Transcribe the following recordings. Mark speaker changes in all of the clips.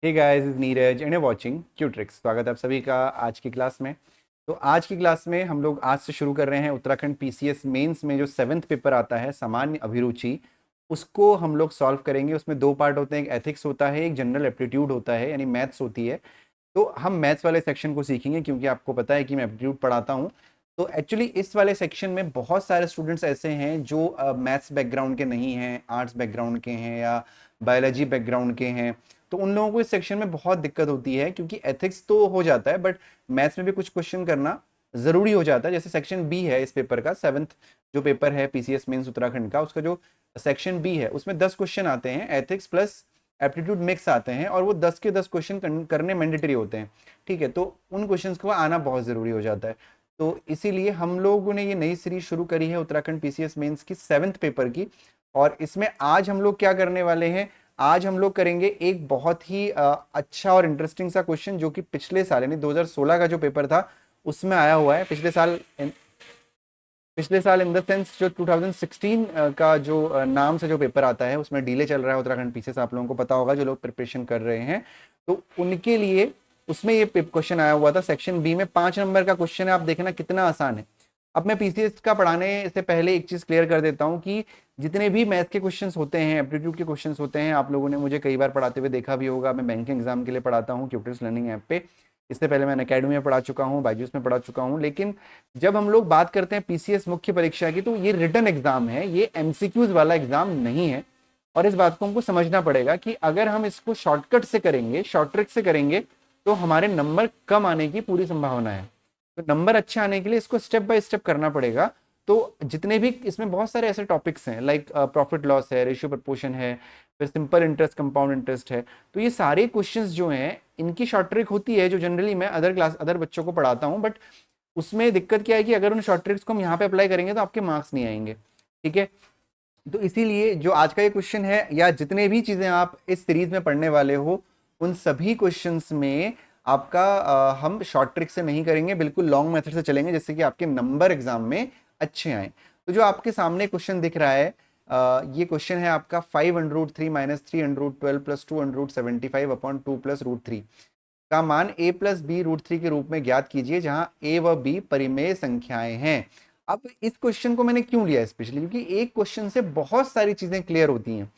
Speaker 1: Hey guys, is Neeraj and watching Qtrix. स्वागत है आप सभी का आज की क्लास में। तो आज की क्लास में हम लोग आज से शुरू कर रहे हैं उत्तराखंड पीसीएस मेंस में जो 7th पेपर आता है सामान्य अभिरुचि, उसको हम लोग सॉल्व करेंगे। उसमें दो पार्ट होते हैं, एक एथिक्स होता है, एक जनरल एप्टीट्यूड होता है, यानी मैथ्स होती है। तो हम मैथ्स वाले सेक्शन को सीखेंगे क्योंकि आपको पता है कि मैं एप्टीट्यूड पढ़ाता हूँ। तो एक्चुअली इस वाले सेक्शन में बहुत सारे स्टूडेंट्स ऐसे हैं जो मैथ्स बैकग्राउंड के नहीं हैं, आर्ट्स बैकग्राउंड के हैं या बायोलॉजी बैकग्राउंड के हैं। तो उन लोगों को इस सेक्शन में बहुत दिक्कत होती है क्योंकि एथिक्स तो हो जाता है बट मैथ्स में भी कुछ क्वेश्चन करना ज़रूरी हो जाता है। जैसे सेक्शन बी है इस पेपर का, 7th जो पेपर है पीसीएस मेंस उत्तराखंड का, उसका जो सेक्शन बी है उसमें 10 क्वेश्चन आते हैं, एथिक्स प्लस एप्टीट्यूड मिक्स आते हैं और वो 10 के 10 क्वेश्चन करने मैंडेटरी होते हैं। ठीक है, तो उन क्वेश्चंस को आना बहुत ज़रूरी हो जाता है। तो इसीलिए हम लोगों ने ये नई सीरीज शुरू करी है उत्तराखंड पीसीएस मेंस की 7th पेपर की। और इसमें आज हम लोग क्या करने वाले हैं, आज हम लोग करेंगे एक बहुत ही अच्छा और इंटरेस्टिंग सा क्वेश्चन जो कि पिछले साल यानी 2016 का जो पेपर था उसमें आया हुआ है। पिछले साल इन द सेंस जो 2016 का जो नाम से जो पेपर आता है उसमें डीले चल रहा है उत्तराखंड पीसीएस, आप लोगों को पता होगा जो लोग प्रिपरेशन कर रहे हैं। तो उनके लिए उसमें ये क्वेश्चन आया हुआ था सेक्शन बी में, 5 नंबर का क्वेश्चन है। आप देखना कितना आसान है। अब मैं पीसीएस का पढ़ाने से पहले एक चीज़ क्लियर कर देता हूँ कि जितने भी मैथ के क्वेश्चंस होते हैं, एप्टीट्यूड के क्वेश्चंस होते हैं, आप लोगों ने मुझे कई बार पढ़ाते हुए देखा भी होगा। मैं बैंकिंग एग्जाम के लिए पढ़ाता हूँ क्यूटर्स लर्निंग ऐप पे। इससे पहले मैं अकेडमी में पढ़ा चुका हूँ, बायजूस में पढ़ा चुका हूँ। लेकिन जब हम लोग बात करते हैं पीसीएस मुख्य परीक्षा की, तो ये रिटन एग्जाम है, ये एमसीक्यूज वाला एग्जाम नहीं है। और इस बात को हमको समझना पड़ेगा कि अगर हम इसको शॉर्टकट से करेंगे, शॉर्ट ट्रिक से करेंगे, तो हमारे नंबर कम आने की पूरी संभावना है। तो नंबर अच्छे आने के लिए इसको स्टेप बाय स्टेप करना पड़ेगा। तो जितने भी इसमें बहुत सारे ऐसे टॉपिक्स हैं, लाइक प्रॉफिट लॉस है, रेशियो प्रपोर्शन है, फिर सिंपल इंटरेस्ट, कंपाउंड इंटरेस्ट है। तो ये सारे क्वेश्चंस जो हैं इनकी शॉर्ट ट्रिक होती है जो जनरली मैं अदर बच्चों को पढ़ाता हूँ। बट उसमें दिक्कत क्या है कि अगर उन शॉर्ट ट्रिक्स को हम यहाँ पे अप्लाई करेंगे तो आपके मार्क्स नहीं आएंगे। ठीक है, तो इसीलिए जो आज का ये क्वेश्चन है या जितने भी चीज़ें आप इस सीरीज में पढ़ने वाले हो, उन सभी क्वेश्चंस में आपका हम शॉर्ट ट्रिक से नहीं करेंगे, बिल्कुल लॉन्ग मेथड से चलेंगे जिससे कि आपके नंबर एग्जाम में अच्छे आए। तो जो आपके सामने क्वेश्चन दिख रहा है, ये क्वेश्चन है आपका 5√3 माइनस 3√12 प्लस 275 अपॉन 2 प्लस √3 का मान a प्लस बी √3 के रूप में ज्ञात कीजिए जहां a व b परिमेय संख्याएं हैं। अब इस क्वेश्चन को मैंने क्यों लिया स्पेशली, क्योंकि एक क्वेश्चन से बहुत सारी चीजें क्लियर होती हैं।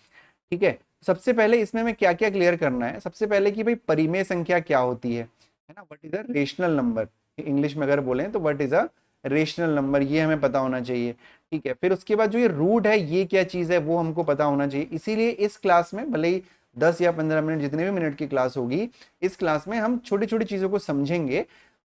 Speaker 1: ठीक है, सबसे पहले इसमें मैं क्या क्या क्लियर करना है, सबसे पहले कि भाई परिमेय संख्या क्या होती है ना, what is a rational number. English में अगर बोलें तो what is a rational number, ये हमें पता होना चाहिए। ठीक है, फिर उसके बाद जो ये रूट है ये क्या चीज है वो हमको पता होना चाहिए। इसीलिए इस क्लास में भले ही 10 या 15 मिनट, जितने भी मिनट की क्लास होगी, इस क्लास में हम छोटी छोटी चीजों को समझेंगे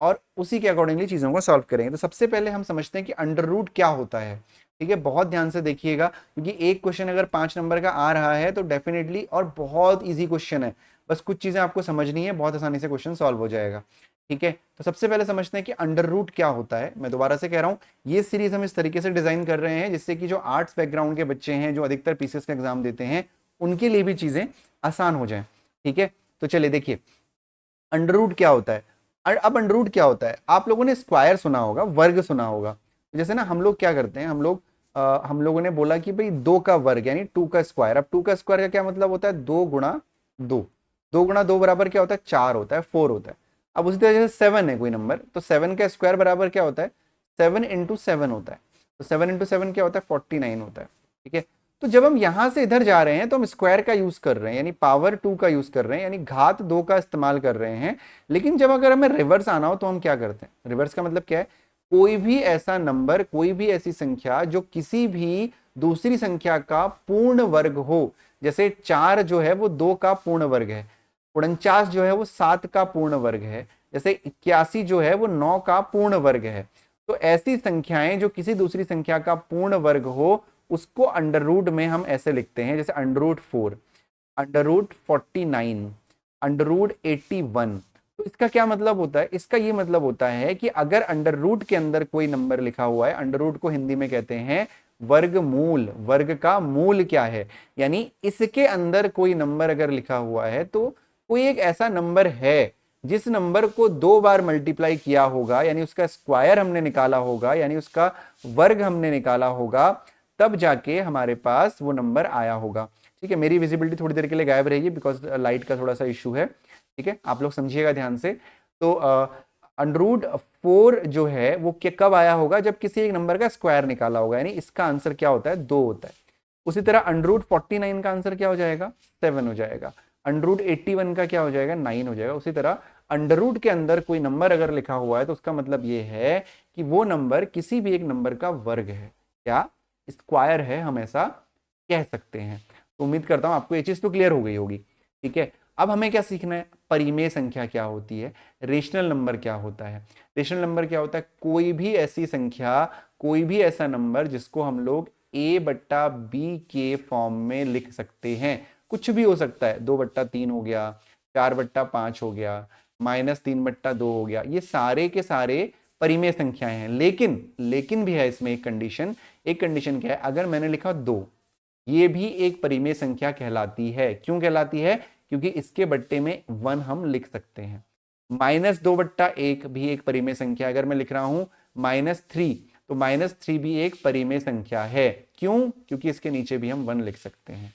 Speaker 1: और उसी के अकॉर्डिंगली चीजों को सॉल्व करेंगे। तो सबसे पहले हम समझते हैं कि अंडर रूट क्या होता है। ठीक है, बहुत ध्यान से देखिएगा क्योंकि एक क्वेश्चन अगर 5 नंबर का आ रहा है तो डेफिनेटली, और बहुत इजी क्वेश्चन है, बस कुछ चीजें आपको समझनी है, बहुत आसानी से क्वेश्चन सॉल्व हो जाएगा। ठीक है, तो सबसे पहले समझते हैं कि अंडर रूट क्या होता है। मैं दोबारा से कह रहा हूँ, ये सीरीज हम इस तरीके से डिजाइन कर रहे हैं जिससे कि जो आर्ट्स बैकग्राउंड के बच्चे हैं जो अधिकतर पीसीएस का एग्जाम देते हैं उनके लिए भी चीजें आसान हो जाए। ठीक है, तो चलिए देखिए अंडर रूट क्या होता है। अब अंडर रूट क्या होता है, आप लोगों ने स्क्वायर सुना होगा, वर्ग सुना होगा। जैसे ना हम लोग क्या करते हैं, हम लोगों ने बोला कि भाई 2 का वर्ग यानी 2 का स्क्वायर। अब 2 का स्क्वायर का क्या मतलब होता है, 2 गुणा 2। 2 गुणा 2 बराबर क्या होता है, 4 होता है, 4 होता है। अब उसी तरह से 7 है कोई नंबर, तो 7 का स्क्वायर बराबर क्या होता है, 7 × 7 होता है। तो 7 × 7 क्या होता है, 49 होता है। ठीक है, तो जब हम यहां से इधर जा रहे हैं तो हम स्क्वायर का यूज कर रहे हैं, यानी पावर 2 का यूज कर रहे हैं, यानी घात 2 का इस्तेमाल कर रहे हैं। लेकिन जब अगर हमें रिवर्स आना हो तो हम क्या करते हैं, रिवर्स का मतलब क्या है, कोई भी ऐसा नंबर, कोई भी ऐसी संख्या जो किसी भी दूसरी संख्या का पूर्ण वर्ग हो। जैसे 4 जो है वो 2 का पूर्ण वर्ग है, 49 जो है वो 7 का पूर्ण वर्ग है, जैसे 81 जो है वो 9 का पूर्ण वर्ग है। तो ऐसी संख्याएं जो किसी दूसरी संख्या का पूर्ण वर्ग हो उसको अंडर रूट में हम ऐसे लिखते हैं, जैसे under root 4, under root 49, under root 81। तो इसका क्या मतलब होता है, इसका ये मतलब होता है कि अगर अंडर रूट के अंदर कोई नंबर लिखा हुआ है, अंडर रूट को हिंदी में कहते हैं वर्गमूल। वर्ग का मूल क्या है, यानी इसके अंदर कोई नंबर अगर लिखा हुआ है तो कोई एक ऐसा नंबर है जिस नंबर को 2 बार मल्टीप्लाई किया होगा, यानी उसका स्क्वायर हमने निकाला होगा, यानी उसका वर्ग हमने निकाला होगा, तब जाके हमारे पास वो नंबर आया होगा। ठीक है, मेरी विजिबिलिटी थोड़ी देर के लिए गायब रहेगी बिकॉज लाइट का थोड़ा सा इशू है, ठीक है, आप लोग समझिएगा ध्यान से। तो √4 जो है वो कब आया होगा, जब किसी एक नंबर का स्क्वायर निकाला होगा, यानी इसका आंसर क्या होता है, 2 होता है। उसी तरह √49 का आंसर क्या हो जाएगा, 7 हो जाएगा। √81 का क्या हो जाएगा, 9 हो जाएगा। उसी तरह अंडर रूट के अंदर कोई नंबर अगर लिखा हुआ है तो उसका मतलब ये है कि वो नंबर किसी भी एक नंबर का वर्ग है, क्या स्क्वायर है, हम ऐसा कह सकते हैं। तो उम्मीद करता हूं आपको ये चीज तो क्लियर हो गई होगी, ठीक है। अब हमें क्या सीखना है, परिमेय संख्या क्या होती है, रेशनल नंबर क्या होता है। रेशनल नंबर क्या होता है, कोई भी ऐसी संख्या, कोई भी ऐसा नंबर जिसको हम लोग a/b के फॉर्म में लिख सकते हैं। कुछ भी हो सकता है, 2/3 हो गया, 4/5 हो गया, -3/2 हो गया, ये सारे के सारे परिमेय संख्याएं हैं। लेकिन भी है इसमें एक कंडीशन। एक कंडीशन क्या है, अगर मैंने लिखा 2, ये भी एक परिमेय संख्या कहलाती है। क्यों कहलाती है, क्योंकि इसके बट्टे में 1 हम लिख सकते हैं। -2/1 भी एक परिमेय संख्या, अगर मैं लिख रहा हूं -3, तो -3 भी एक परिमेय संख्या है। क्यों, क्योंकि इसके नीचे भी हम 1 लिख सकते हैं।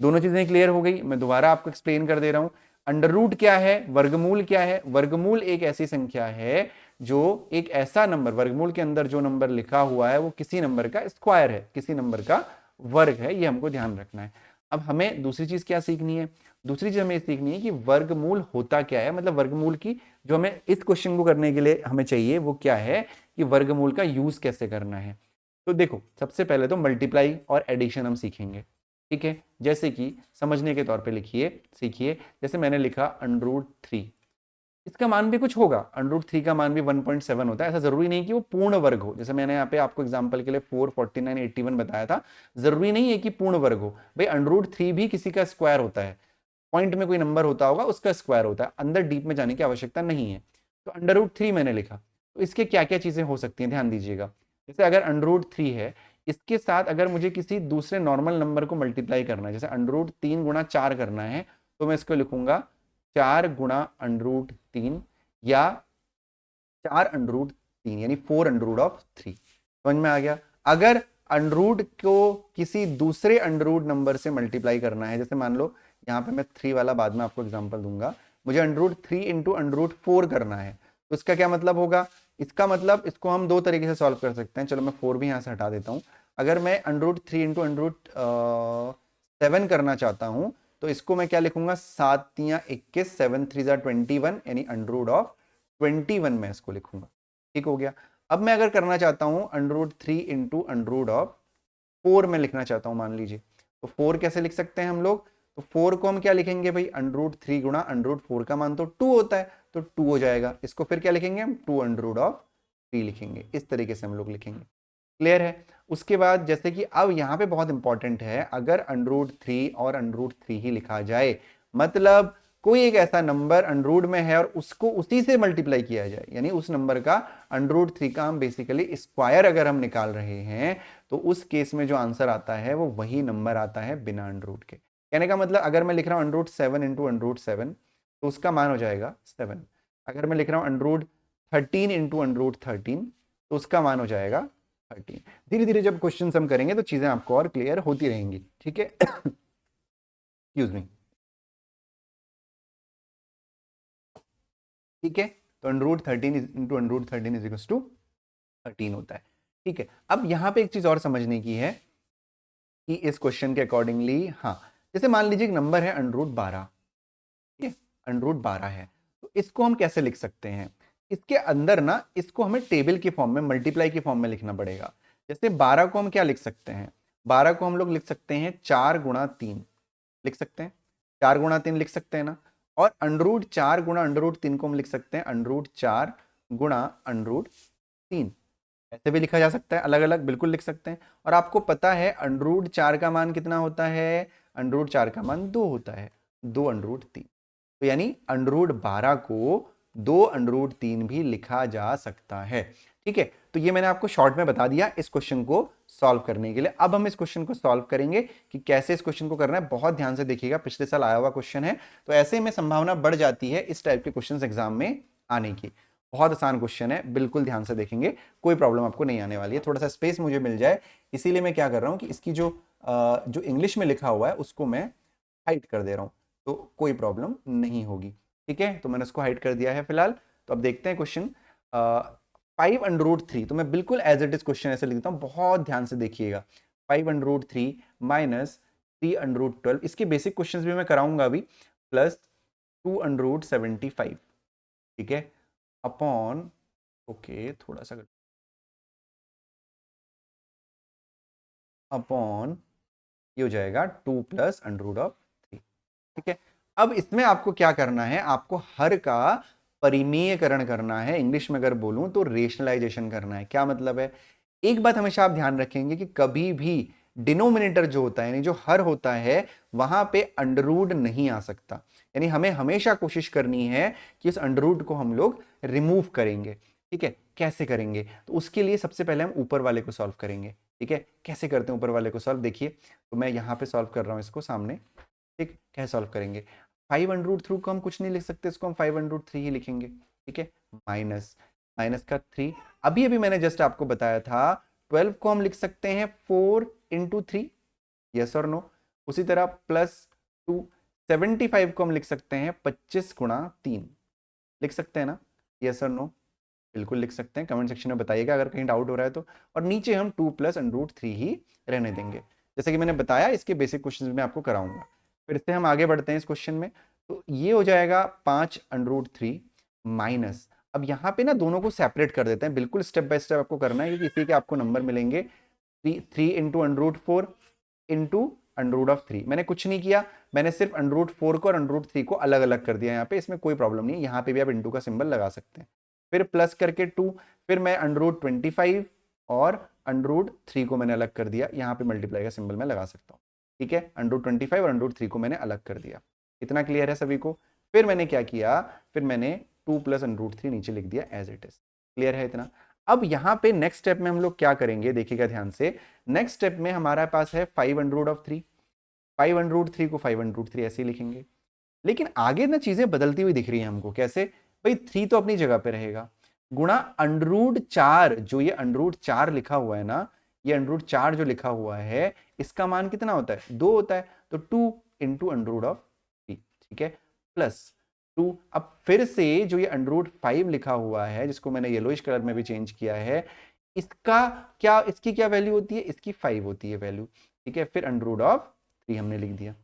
Speaker 1: दोनों चीजें क्लियर हो गई। मैं दोबारा आपको एक्सप्लेन कर दे रहा हूं। अंडर रूट क्या है, वर्गमूल क्या है। वर्गमूल एक ऐसी संख्या है जो एक ऐसा नंबर, वर्गमूल के अंदर जो नंबर लिखा हुआ है वो किसी नंबर का स्क्वायर है, किसी नंबर का वर्ग है, ये हमको ध्यान रखना है। अब हमें दूसरी चीज क्या सीखनी है, दूसरी चीज हमें सीखनी है कि वर्गमूल होता क्या है, मतलब वर्गमूल की जो हमें इस क्वेश्चन को करने के लिए हमें चाहिए वो क्या है, कि वर्गमूल का यूज कैसे करना है। तो देखो, सबसे पहले तो मल्टीप्लाई और एडिशन हम सीखेंगे, ठीक है। जैसे कि समझने के तौर पे लिखिए, सीखिए। जैसे मैंने लिखा √3, इसका मान भी कुछ होगा, √3 का मान भी 1.7 होता है। ऐसा जरूरी नहीं कि वो पूर्ण वर्ग हो। जैसे मैंने यहाँ पे आपको एग्जांपल के लिए 4, 49, 81 बताया था, जरूरी नहीं है कि पूर्ण वर्ग हो। भाई √3 भी किसी का स्क्वायर होता है, पॉइंट में कोई नंबर होता होगा उसका स्क्वायर होता है, अंदर डीप में जाने की आवश्यकता नहीं है। तो √3 मैंने लिखा, तो इसके क्या क्या चीजें हो सकती हैं, ध्यान दीजिएगा। जैसे अगर √3 है, इसके साथ अगर मुझे किसी दूसरे नॉर्मल नंबर को मल्टीप्लाई करना है, जैसे √3 गुणा 4 करना है, तो मैं इसको लिखूंगा 4 गुणा √3 या 4√3 यानी 4√3। समझ में आ गया। अगर अंडरूट को किसी दूसरे अंडरूट नंबर से मल्टीप्लाई करना है, जैसे मान लो यहाँ पे मैं 3 वाला बाद में आपको एग्जांपल दूंगा, मुझे √3 इंटू √4 करना है, तो इसका क्या मतलब होगा, इसका मतलब इसको हम दो तरीके से सॉल्व कर सकते हैं। चलो मैं 4 भी यहाँ से हटा देता हूँ। अगर मैं √3 इंटू √7 करना चाहता हूँ, तो इसको मैं क्या लिखूंगा, 7 तियां 21, 7 3 21, यानी √21 में इसको लिखूंगा। ठीक हो गया। अब मैं अगर करना चाहता हूं √3 इंटू √4 में लिखना चाहता हूं, मान लीजिए, तो 4 कैसे लिख सकते हैं हम लोग, तो 4 को हम क्या लिखेंगे भाई, √3 गुणा √4 का मान तो 2 होता है, तो 2 हो जाएगा। इसको फिर क्या लिखेंगे हम, 2√3 लिखेंगे। इस तरीके से हम लोग लिखेंगे। क्लियर है। उसके बाद जैसे कि अब यहाँ पे बहुत इंपॉर्टेंट है, अगर √3 और √3 ही लिखा जाए, मतलब कोई एक ऐसा नंबर अंडरूट में है और उसको उसी से मल्टीप्लाई किया जाए, यानी उस नंबर का √3 का हम बेसिकली स्क्वायर अगर हम निकाल रहे हैं, तो उस केस में जो आंसर आता है वो वही नंबर आता है बिना अंडरूट के। कहने का मतलब अगर मैं लिख रहा हूँ √7 इंटू √7, तो उसका मान हो जाएगा 7। अगर मैं लिख रहा हूँ √13 इंटू √13, तो उसका मान हो जाएगा 13। धीरे धीरे जब क्वेश्चन हम करेंगे तो चीजें आपको और क्लियर होती रहेंगी, ठीक है। एक्सक्यूज मी, ठीक है। तो √13 इंटू √13 इज इक्वल टू 13 होता है, ठीक है। अब यहां पे एक चीज और समझने की है कि इस क्वेश्चन के अकॉर्डिंगली, हाँ, जैसे मान लीजिए एक नंबर है √12, ठीक है, √12 है, तो इसको हम कैसे लिख सकते हैं, इसके अंदर ना इसको हमें टेबल की फॉर्म में, मल्टीप्लाई की फॉर्म में लिखना पड़ेगा। जैसे 12 को हम क्या लिख सकते हैं, 12 को हम लोग लिख सकते हैं 4 गुणा 3 लिख सकते हैं, 4 गुणा 3 लिख सकते हैं ना। और √4 गुणा √3 को हम लिख सकते हैं √4 गुणा √3, ऐसे भी लिखा जा सकता है, अलग अलग बिल्कुल लिख सकते हैं। और आपको पता है √4 का मान कितना होता है, √4 का मान 2 होता है, 2√3। तो यानी √12 को 2√3 भी लिखा जा सकता है, ठीक है। तो ये मैंने आपको शॉर्ट में बता दिया इस क्वेश्चन को सॉल्व करने के लिए। अब हम इस क्वेश्चन को सॉल्व करेंगे कि कैसे इस क्वेश्चन को करना है। बहुत ध्यान से देखिएगा, पिछले साल आया हुआ क्वेश्चन है, तो ऐसे में संभावना बढ़ जाती है इस टाइप के क्वेश्चन एग्जाम में आने की। बहुत आसान क्वेश्चन है, बिल्कुल ध्यान से देखेंगे, कोई प्रॉब्लम आपको नहीं आने वाली है। थोड़ा सा स्पेस मुझे मिल जाए, इसीलिए मैं क्या कर रहा हूं कि इसकी जो इंग्लिश में लिखा हुआ है उसको मैं हाइड कर दे रहा हूँ, तो कोई प्रॉब्लम नहीं होगी। ठीक है, तो मैंने उसको हाइड कर दिया है फिलहाल। तो अब देखते हैं क्वेश्चन 5√3, तो मैं बिल्कुल एज इट इज क्वेश्चन ऐसे लिखता हूँ, बहुत ध्यान से देखिएगा। 5√3 माइनस 3√12, इसके बेसिक क्वेश्चंस भी मैं कराऊंगा अभी, प्लस 275, ठीक है, अपॉन, ओके थोड़ा सा, अपॉन ये हो जाएगा 2 प्लस √3। ठीक है, अब इसमें आपको क्या करना है, आपको हर का परिमेयकरण करना है, इंग्लिश में अगर बोलूं तो रेशनलाइजेशन करना है। क्या मतलब है, एक बात हमेशा आप ध्यान रखेंगे कि कभी भी डिनोमिनेटर जो होता है, यानी जो हर होता है, वहां पे अंडररूट नहीं आ सकता। यानी हमें हमेशा कोशिश करनी है कि इस अंडररूट को हम लोग रिमूव करेंगे। ठीक है, कैसे करेंगे, तो उसके लिए सबसे पहले हम ऊपर वाले को सॉल्व करेंगे। ठीक है, कैसे करते हैं ऊपर वाले को सॉल्व, देखिए, तो मैं यहां पे सॉल्व कर रहा हूं इसको सामने। ठीक, कैसे सॉल्व करेंगे, 5√3 को हम कुछ नहीं लिख सकते, इसको हम 5√3 ही लिखेंगे। ठीक है, माइनस माइनस का 3, अभी अभी मैंने जस्ट आपको बताया था 12 को हम लिख सकते हैं 4 × 3, यस और नो। उसी तरह प्लस 2, 75 को हम लिख सकते हैं 25 × 3, लिख सकते हैं ना, यस और नो, बिल्कुल लिख सकते हैं। कमेंट सेक्शन में बताइएगा अगर कहीं डाउट हो रहा है तो। और नीचे हम 2 + √3 ही रहने देंगे, जैसे कि मैंने बताया, इसके बेसिक क्वेश्चन मैं आपको कराऊंगा। फिर से हम आगे बढ़ते हैं इस क्वेश्चन में, तो ये हो जाएगा 5√3 माइनस, अब यहाँ पे ना दोनों को सेपरेट कर देते हैं, बिल्कुल स्टेप बाय स्टेप आपको करना है, क्योंकि इसी के आपको नंबर मिलेंगे। 3 × √4 × √3, मैंने कुछ नहीं किया, मैंने सिर्फ √4 को और √3 को अलग अलग कर दिया यहाँ पे, इसमें कोई प्रॉब्लम नहीं है, यहाँ पे भी आप इंटू का सिंबल लगा सकते हैं। फिर प्लस करके 2, फिर मैं √25 और √3 को मैंने अलग कर दिया, यहाँ पे मल्टीप्लाई का सिंबल मैं लगा सकता हूँ। ठीक है, √25 और √3 को मैंने अलग कर दिया। इतना क्लियर है सभी को। फिर मैंने क्या किया, फिर मैंने 2 + √3 नीचे लिख दिया एज इट इज। क्लियर है इतना। अब यहाँ पे नेक्स्ट स्टेप में हम लोग क्या करेंगे, देखिएगा ध्यान से। नेक्स्ट स्टेप में हमारा पास है 5√3, 5√3 को 5√3 ऐसे ही लिखेंगे। लेकिन आगे ना चीजें बदलती हुई दिख रही हैं हमको, कैसे भाई, 3 तो अपनी जगह पे रहेगा, गुणा √4, जो ये √4 लिखा हुआ है ना, ये √4 जो लिखा हुआ है, इसका मान कितना होता है, 2 होता है, तो 2 × √3। ठीक है, प्लस 2, अब फिर से जो ये √5 लिखा हुआ है, जिसको मैंने येलोइश कलर में भी चेंज किया है, इसका क्या, इसकी क्या वैल्यू होती है, इसकी 5 होती है वैल्यू। ठीक है, फिर √3 हमने लिख दिया,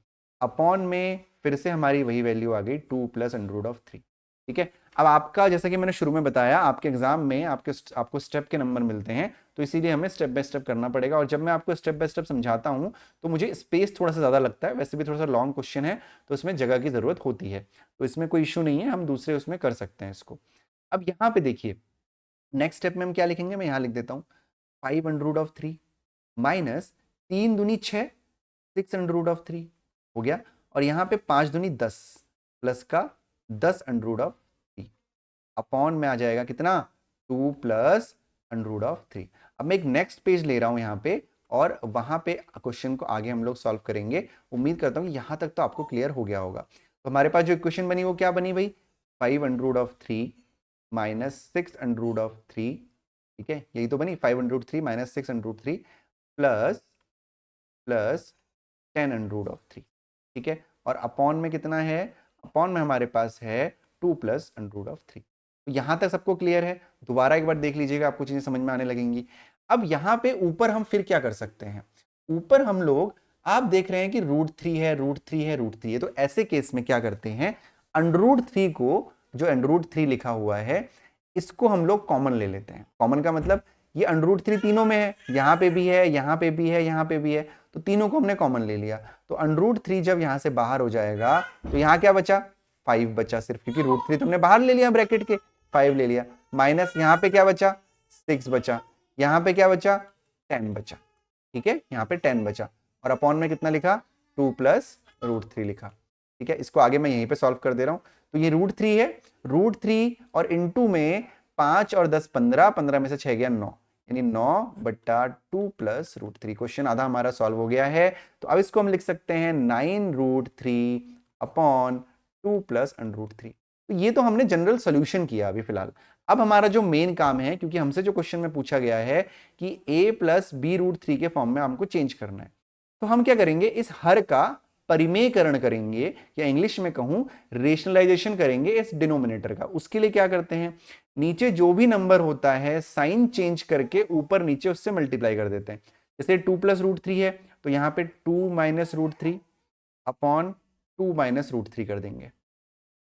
Speaker 1: अपॉन में फिर से हमारी वही वैल्यू आ गई 2 + √3। ठीक है, अब आपका, जैसा कि मैंने शुरू में बताया, आपके एग्जाम में आपको स्टेप के नंबर मिलते हैं, तो इसीलिए हमें स्टेप बाय स्टेप करना पड़ेगा। और जब मैं आपको स्टेप बाय स्टेप समझाता हूं तो मुझे स्पेस थोड़ा सा ज़्यादा लगता है, वैसे भी थोड़ा सा लॉन्ग क्वेश्चन है, तो इसमें जगह की ज़रूरत होती है, तो इसमें कोई इशू नहीं है, हम दूसरे उसमें कर सकते हैं इसको। अब यहाँ पे देखिए, नेक्स्ट स्टेप में हम क्या लिखेंगे, मैं यहाँ लिख देता हूँ 5√3 माइनस 3 दूनी 6, 6√3 हो गया, और यहाँ पे 5 दूनी 10 प्लस का 10√3, अपॉन में आ जाएगा कितना, 2 + √3। अब मैं एक नेक्स्ट पेज ले रहा हूं यहाँ पे, और वहां पे क्वेश्चन को आगे हम लोग सॉल्व करेंगे। उम्मीद करता हूँ कि यहाँ तक तो आपको क्लियर हो गया होगा। तो हमारे पास जो इक्वेशन बनी वो क्या बनी भाई, 5√3 माइनस 6√3। ठीक है, यही तो बनी, 5√3 माइनस 6√3 प्लस 10√3। ठीक है, और अपॉन में कितना है, अपॉन में हमारे पास है 2 + √3। तो यहां तक सबको क्लियर है, दोबारा एक बार देख लीजिएगा, आपको चीजें समझ में आने लगेंगी। अब यहां पे ऊपर हम फिर क्या कर सकते हैं, ऊपर हम लोग, आप देख रहे हैं कि √3 है, √3 है, √3 है, तो ऐसे केस में क्या करते हैं, √3 को, जो √3 लिखा हुआ है, इसको हम लोग कॉमन ले लेते हैं। कॉमन का मतलब, ये √3 तीनों में है, यहां पे भी है, यहां पे भी है, यहां पे भी है, तो तीनों को हमने कॉमन ले लिया। तो √3 जब यहां से बाहर हो जाएगा, तो यहां क्या बचा, 5 बचा सिर्फ, क्योंकि √3 तो हमने बाहर ले लिया ब्रैकेट के, 5 ले लिया, माइनस यहां पे क्या बचा, 6 बचा, यहां पे क्या बचा, 10 बचा। ठीक है, यहां पे 10 बचा, और अपॉन में कितना लिखा, 2 + √3 लिखा। ठीक है, इसको आगे मैं यहीं पे सॉल्व कर दे रहा हूं। तो ये √3 है, √3 और इनटू में 5 और 10 15, 15 में से 6 गया 9, यानी 9/2 + √3। क्वेश्चन आधा हमारा सॉल्व हो गया है। तो अब इसको हम लिख सकते हैं 9√3 अपॉन 2 + √3। तो ये तो हमने जनरल सॉल्यूशन किया अभी फिलहाल। अब हमारा जो मेन काम है, क्योंकि हमसे जो क्वेश्चन में पूछा गया है कि a + b√3 के फॉर्म में हमको चेंज करना है, तो हम क्या करेंगे, इस हर का परिमेयकरण करेंगे, या इंग्लिश में कहूं रेशनलाइजेशन करेंगे इस डिनोमिनेटर का। उसके लिए क्या करते हैं, नीचे जो भी नंबर होता है साइन चेंज करके ऊपर नीचे उससे मल्टीप्लाई कर देते हैं। जैसे 2+√3 है तो यहाँ पे 2-√3 अपॉन 2-√3 कर देंगे।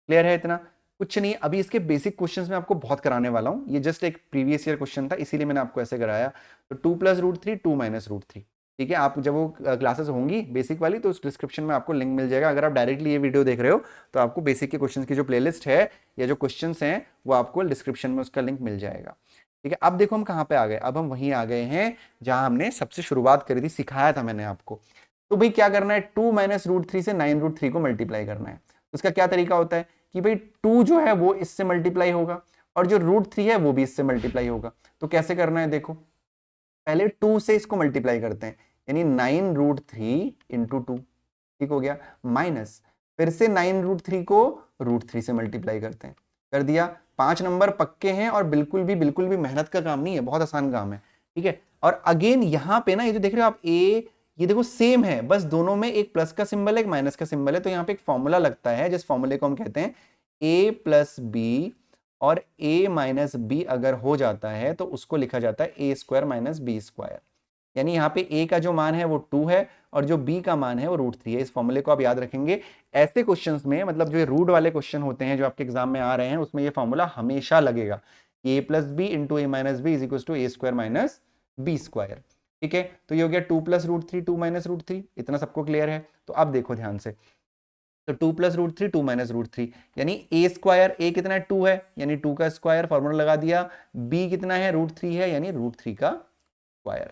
Speaker 1: क्लियर है इतना? कुछ नहीं, अभी इसके बेसिक क्वेश्चंस में आपको बहुत कराने वाला हूं, ये जस्ट एक प्रीवियस ईयर क्वेश्चन था इसीलिए मैंने आपको ऐसे कराया। तो 2+√3 2-√3, ठीक है। आप जब वो क्लासेस होंगी बेसिक वाली तो उस डिस्क्रिप्शन में आपको लिंक मिल जाएगा। अगर आप डायरेक्टली ये वीडियो देख रहे हो तो आपको बेसिक के क्वेश्चंस की जो प्लेलिस्ट है या जो क्वेश्चंस हैं वो आपको डिस्क्रिप्शन में उसका लिंक मिल जाएगा, ठीक है। अब देखो हम कहाँ पे आ गए, अब हम वहीं आ गए हैं जहां हमने सबसे शुरुआत करी थी, सिखाया था मैंने आपको। तो भाई क्या करना है, 2-√3 से 9√3 को मल्टीप्लाई करना है। उसका क्या तरीका होता है कि भाई 2 जो है वो इससे मल्टीप्लाई होगा और जो √3 है वो भी इससे मल्टीप्लाई होगा। तो कैसे करना है, देखो पहले 2 से इसको मल्टीप्लाई करते हैं, यानी 9√3 इंटू 2, ठीक हो गया, माइनस फिर से 9√3 को √3 से मल्टीप्लाई करते हैं, कर दिया। 5 नंबर पक्के हैं और बिल्कुल भी मेहनत का काम नहीं है, बहुत आसान काम है, ठीक है। और अगेन यहां पे ना ये जो देख रहे हो आप ए, ये देखो सेम है, बस दोनों में एक प्लस का सिंबल है एक माइनस का सिंबल है। तो यहाँ पे एक फॉर्मूला लगता है जिस फॉर्मूले को हम कहते हैं a+b, और a - b अगर हो जाता है तो उसको लिखा जाता है a² - b²। यानी यहाँ पे a का जो मान है वो 2 है और जो b का मान है वो √3 है। इस फॉर्मूले को आप याद रखेंगे। ऐसे क्वेश्चंस में, मतलब जो रूट वाले क्वेश्चन होते हैं जो आपके एग्जाम में आ रहे हैं, उसमें ये फॉर्मूला हमेशा लगेगा, a+b into a - b is equal to a² - b²। ठीक है, तो ये हो गया 2+√3 2-√3, इतना सबको क्लियर है। तो अब देखो ध्यान से, तो 2+√3 2-√3 यानी a², a कितना है 2 है यानी 2 का स्क्वायर, फॉर्मूला लगा दिया। b कितना है √3 है यानी √3 का स्क्वायर।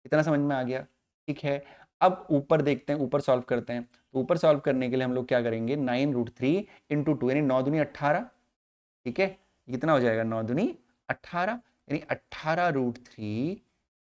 Speaker 1: इतना समझ में आ गया, ठीक है। अब ऊपर देखते हैं, ऊपर सॉल्व करते हैं। तो ऊपर सॉल्व करने के लिए हम लोग क्या करेंगे, 9√3 इंटू 2 यानी 9 दूनी 18, ठीक है। कितना हो जाएगा 9 दूनी 18 यानी 18√3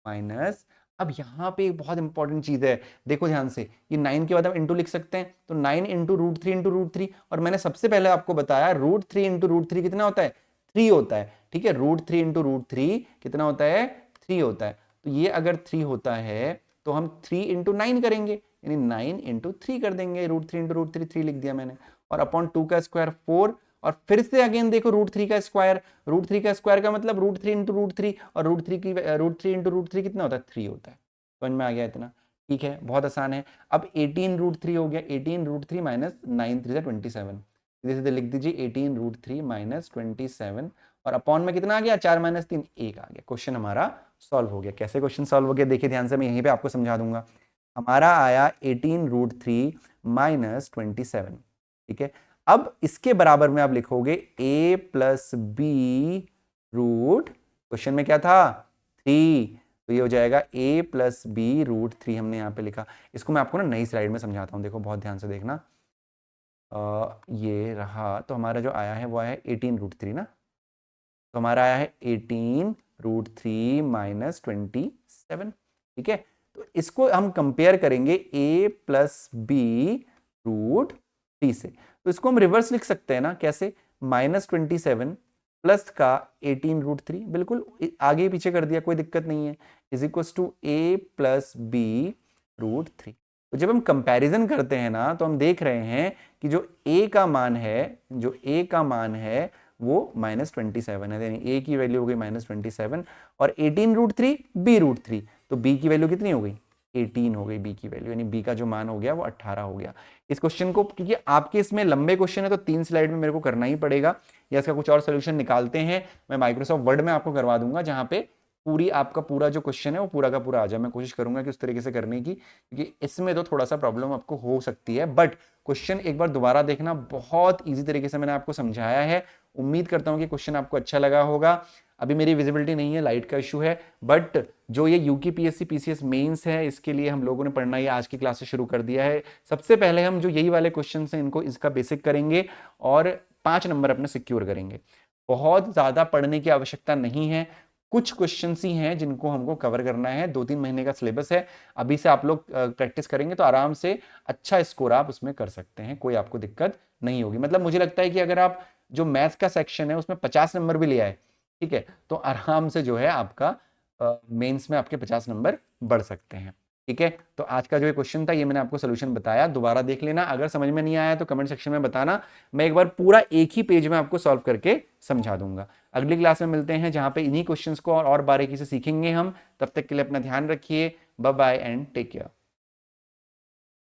Speaker 1: माइनस, अब यहां पे एक बहुत इंपॉर्टेंट चीज है, देखो ध्यान से, ये 9 के बाद हम इंटू लिख सकते हैं, तो 9 इंटू √3 और मैंने सबसे पहले आपको बताया √3 इंटू √3 कितना होता है 3 होता है, ठीक है। √3 इंटू √3 कितना होता है 3 होता है। तो ये अगर 3 होता है तो हम 3 इंटू 9 करेंगे यानी 9 इंटू 3 कर देंगे, √3 इंटू √3 3 लिख दिया मैंने, और अपॉन 2 का स्क्वायर 4, और फिर से अगेन देखो √3 का स्क्वायर, √3 का स्क्वायर का मतलब √3 इंटू √3, और √3 इंटू √3 कितना होता है 3 होता है। समझ में आ गया इतना, ठीक है, बहुत आसान है। अब 18√3 हो गया, 18√3 माइनस 9 3 27, सीधे सीधे लिख दीजिए 18√3 माइनस 27, और अपॉन में कितना आ गया 4 - 3 1 आ गया। क्वेश्चन हमारा सॉल्व हो गया। कैसे क्वेश्चन सॉल्व हो गया देखिए ध्यान से, मैं यहीं पे आपको समझा दूंगा। हमारा आया 18√3 माइनस 27, ठीक है। अब इसके बराबर में आप लिखोगे a+b रूट, क्वेश्चन में क्या था 3, तो ये हो जाएगा a+b √3 हमने यहाँ पे लिखा। इसको मैं आपको ना नई स्लाइड में समझाता हूँ, देखो बहुत ध्यान से देखना। ये रहा, तो हमारा जो आया है वो आया है 18√3 ना, तो हमारा आया है 18√3 माइनस 27, ठीक है। तो इसको हम कंपेयर करेंगे a+b √3 से, तो इसको हम रिवर्स लिख सकते हैं ना, कैसे, -27 प्लस का 18√3, बिल्कुल आगे पीछे कर दिया कोई दिक्कत नहीं है, इज इक्वल टू a+b √3। तो जब हम कंपैरिजन करते हैं ना तो हम देख रहे हैं कि जो a का मान है, जो a का मान है वो -27 है, यानी a की वैल्यू हो गई -27, और 18√3 b √3, तो b की वैल्यू कितनी हो गई 18 हो गई b की वैल्यू, यानी b का जो मान हो गया वो 18 हो गया। इस क्वेश्चन को, क्योंकि आपके इसमें लंबे क्वेश्चन है तो 3 स्लाइड में मेरे को करना ही पड़ेगा, या इसका कुछ और सोल्यूशन निकालते हैं, मैं माइक्रोसॉफ्ट वर्ड में आपको करवा दूंगा, जहां पे पूरी आपका पूरा जो क्वेश्चन है वो पूरा का पूरा आ जाए। मैं कोशिश करूंगा कि उस तरीके से करने की, क्योंकि इसमें तो थोड़ा सा प्रॉब्लम आपको हो सकती है, बट क्वेश्चन एक बार दोबारा देखना, बहुत ईजी तरीके से मैंने आपको समझाया है। उम्मीद करता हूं कि क्वेश्चन आपको अच्छा लगा होगा। अभी मेरी विजिबिलिटी नहीं है, लाइट का इशू है, बट जो ये यूकेपीएससी पीसीएस मेंस है इसके लिए हम लोगों ने पढ़ना ये आज की क्लास से शुरू कर दिया है। सबसे पहले हम जो यही वाले क्वेश्चन हैं इनको, इसका बेसिक करेंगे और 5 नंबर अपने सिक्योर करेंगे। बहुत ज्यादा पढ़ने की आवश्यकता नहीं है, कुछ क्वेश्चंस ही हैं जिनको हमको कवर करना है। 2-3 महीने का सिलेबस है, अभी से आप लोग प्रैक्टिस करेंगे तो आराम से अच्छा स्कोर आप उसमें कर सकते हैं, कोई आपको दिक्कत नहीं होगी। मतलब मुझे लगता है कि अगर आप जो मैथ्स का सेक्शन है उसमें 50 नंबर भी ले आए, ठीक है, तो आराम से जो है आपका मेंस में आपके 50 नंबर बढ़ सकते हैं। ठीक है, तो आज का जो ये क्वेश्चन था ये मैंने आपको सोल्यूशन बताया, दोबारा देख लेना, अगर समझ में नहीं आया तो कमेंट सेक्शन में बताना, मैं एक बार पूरा एक ही पेज में आपको सॉल्व करके समझा दूंगा। अगली क्लास में मिलते हैं जहां पे इन्हीं क्वेश्चंस को और बारीकी से सीखेंगे हम। तब तक के लिए अपना ध्यान रखिए, bye bye and take care.